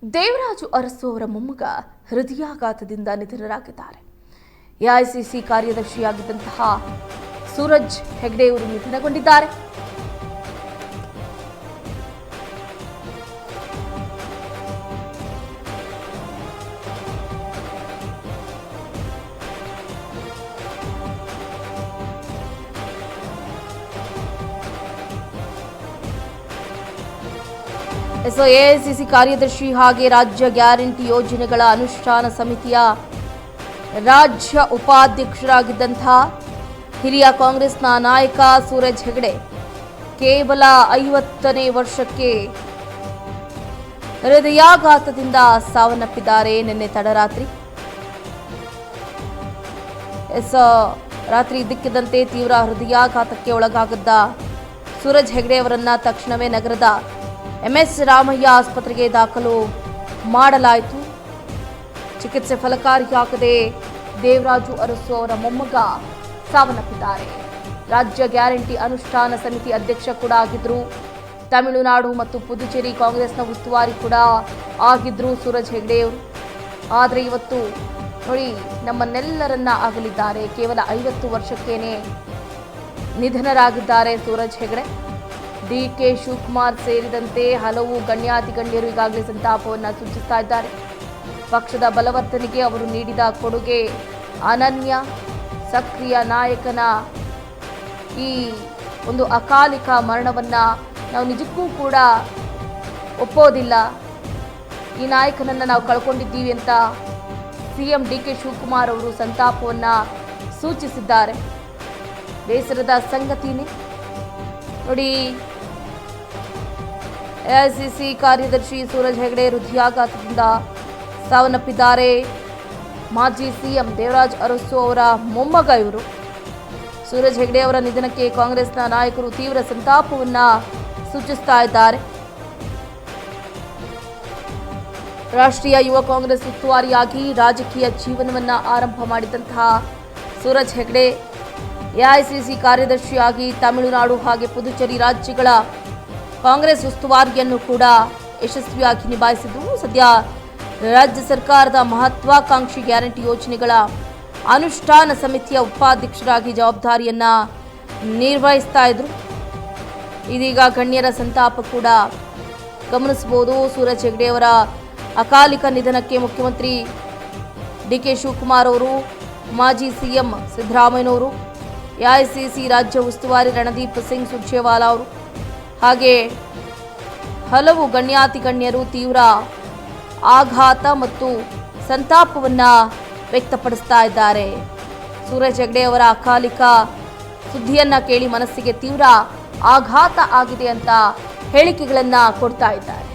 ದೇವರಾಜು ಅರಸು ಅವರ ಮೊಮ್ಮಗ ಹೃದಯಾಘಾತದಿಂದ ನಿಧನರಾಗಿದ್ದಾರೆ. ಎಐಸಿಸಿ ಕಾರ್ಯದರ್ಶಿಯಾಗಿದ್ದಂತಹ ಸೂರಜ್ ಹೆಗ್ಡೆ ಅವರು ನಿಧನಗೊಂಡಿದ್ದಾರೆ. ಎಐಸಿಸಿ ಕಾರ್ಯದರ್ಶಿ ಹಾಗೆ ರಾಜ್ಯ ಗ್ಯಾರಂಟಿ ಯೋಜನೆಗಳ ಅನುಷ್ಠಾನ ಸಮಿತಿಯ ರಾಜ್ಯ ಉಪಾಧ್ಯಕ್ಷರಾಗಿದ್ದಂತಹ ಹಿರಿಯ ಕಾಂಗ್ರೆಸ್ನ ನಾಯಕ ಸೂರಜ್ ಹೆಗ್ಡೆ ಕೇವಲ 50ನೇ ವರ್ಷಕ್ಕೆ ಹೃದಯಾಘಾತದಿಂದ ಸಾವನ್ನಪ್ಪಿದ್ದಾರೆ. ನಿನ್ನೆ ತಡರಾತ್ರಿ ರಾತ್ರಿ ಇದ್ದಕ್ಕಿದ್ದಂತೆ ತೀವ್ರ ಹೃದಯಾಘಾತಕ್ಕೆ ಒಳಗಾಗಿದ್ದ ಸೂರಜ್ ಹೆಗ್ಡೆ ಅವರನ್ನ ತಕ್ಷಣವೇ ನಗರದ MS ರಾಮಯ್ಯ ಆಸ್ಪತ್ರೆಗೆ ದಾಖಲು ಮಾಡಲಾಯಿತು. ಚಿಕಿತ್ಸೆ ಫಲಕಾರಿಯಾಗದೆ ದೇವರಾಜು ಅರಸು ಅವರ ಮೊಮ್ಮಗ ಸಾವನ್ನಪ್ಪಿದ್ದಾರೆ. ರಾಜ್ಯ ಗ್ಯಾರಂಟಿ ಅನುಷ್ಠಾನ ಸಮಿತಿ ಅಧ್ಯಕ್ಷ ಕೂಡ ಆಗಿದ್ರು. ತಮಿಳುನಾಡು ಮತ್ತು ಪುದುಚೇರಿ ಕಾಂಗ್ರೆಸ್ನ ಉಸ್ತುವಾರಿ ಕೂಡ ಆಗಿದ್ರು ಸೂರಜ್ ಹೆಗ್ಡೆ ಅವರು. ಆದರೆ ಇವತ್ತು ನೋಡಿ ನಮ್ಮನ್ನೆಲ್ಲರನ್ನ ಆಗಲಿದ್ದಾರೆ. ಕೇವಲ 50 ವರ್ಷಕ್ಕೇನೆ ನಿಧನರಾಗಿದ್ದಾರೆ ಸೂರಜ್ ಹೆಗ್ಡೆ. DK ಶಿವಕುಮಾರ್ ಸೇರಿದಂತೆ ಹಲವು ಗಣ್ಯಾತಿಗಣ್ಯರು ಈಗಾಗಲೇ ಸಂತಾಪವನ್ನು ಸೂಚಿಸ್ತಾ ಇದ್ದಾರೆ. ಪಕ್ಷದ ಬಲವರ್ಧನೆಗೆ ಅವರು ನೀಡಿದ ಕೊಡುಗೆ ಅನನ್ಯ. ಸಕ್ರಿಯ ನಾಯಕನ ಈ ಒಂದು ಅಕಾಲಿಕ ಮರಣವನ್ನ ನಾವು ನಿಜಕ್ಕೂ ಕೂಡ ಒಪ್ಪೋದಿಲ್ಲ. ಈ ನಾಯಕನನ್ನ ನಾವು ಕಳ್ಕೊಂಡಿದ್ದೀವಿ ಅಂತ CM DK ಶಿವಕುಮಾರ್ ಅವರು ಸಂತಾಪವನ್ನ ಸೂಚಿಸಿದ್ದಾರೆ. ಬೇಸರದ ಸಂಗತಿನೇ ನೋಡಿ, ಎಐಸಿಸಿ ಕಾರ್ಯದರ್ಶಿ ಸೂರಜ್ ಹೆಗ್ಡೆ ಹೃದಯಾಘಾತದಿಂದ ಸಾವನ್ನಪ್ಪಿದ್ದಾರೆ. ಮಾಜಿ CM ದೇವರಾಜ್ ಅರಸು ಅವರ ಮೊಮ್ಮಗ ಇವರು. ಸೂರಜ್ ಹೆಗ್ಡೆ ಅವರ ನಿಧನಕ್ಕೆ ಕಾಂಗ್ರೆಸ್ನ ನಾಯಕರು ತೀವ್ರ ಸಂತಾಪವನ್ನ ಸೂಚಿಸ್ತಾ ಇದ್ದಾರೆ. ರಾಷ್ಟ್ರೀಯ ಯುವ ಕಾಂಗ್ರೆಸ್ ಉಸ್ತುವಾರಿಯಾಗಿ ರಾಜಕೀಯ ಜೀವನವನ್ನ ಆರಂಭ ಮಾಡಿದಂತಹ ಸೂರಜ್ ಹೆಗ್ಡೆ ಎಐಸಿಸಿ ಕಾರ್ಯದರ್ಶಿಯಾಗಿ ತಮಿಳುನಾಡು ಹಾಗೆ ಪುದುಚೇರಿ ರಾಜ್ಯಗಳ ಕಾಂಗ್ರೆಸ್ ಉಸ್ತುವಾರಿಯನ್ನು ಕೂಡ ಯಶಸ್ವಿಯಾಗಿ ನಿಭಾಯಿಸಿದ್ದು, ಸದ್ಯ ರಾಜ್ಯ ಸರ್ಕಾರದ ಮಹತ್ವಾಕಾಂಕ್ಷಿ ಗ್ಯಾರಂಟಿ ಯೋಜನೆಗಳ ಅನುಷ್ಠಾನ ಸಮಿತಿಯ ಉಪಾಧ್ಯಕ್ಷರಾಗಿ ಜವಾಬ್ದಾರಿಯನ್ನ ನಿರ್ವಹಿಸ್ತಾ ಇದ್ರು. ಇದೀಗ ಗಣ್ಯರ ಸಂತಾಪ ಕೂಡ ಗಮನಿಸಬಹುದು. ಸೂರಜ್ ಹೆಗ್ಡೆ ಅವರ ಅಕಾಲಿಕ ನಿಧನಕ್ಕೆ ಮುಖ್ಯಮಂತ್ರಿ DK ಶಿವಕುಮಾರ್ ಅವರು, ಮಾಜಿ CM ಸಿದ್ದರಾಮಯ್ಯನವರು, ಎಐಸಿಸಿ ರಾಜ್ಯ ಉಸ್ತುವಾರಿ ರಣದೀಪ್ ಸಿಂಗ್ ಸುರ್ಜೇವಾಲಾ ಅವರು ಹಾಗೆ ಹಲವು ಗಣ್ಯಾತಿಗಣ್ಯರು ತೀವ್ರ ಆಘಾತ ಮತ್ತು ಸಂತಾಪವನ್ನ ವ್ಯಕ್ತಪಡಿಸ್ತಾ ಇದ್ದಾರೆ. ಸೂರಜ್ ಹೆಗ್ಡೆ ಅವರ ಅಕಾಲಿಕ ಸುದ್ದಿಯನ್ನ ಕೇಳಿ ಮನಸ್ಸಿಗೆ ತೀವ್ರ ಆಘಾತ ಆಗಿದೆ ಅಂತ ಹೇಳಿಕೆಗಳನ್ನ ಕೊಡ್ತಾ ಇದ್ದಾರೆ.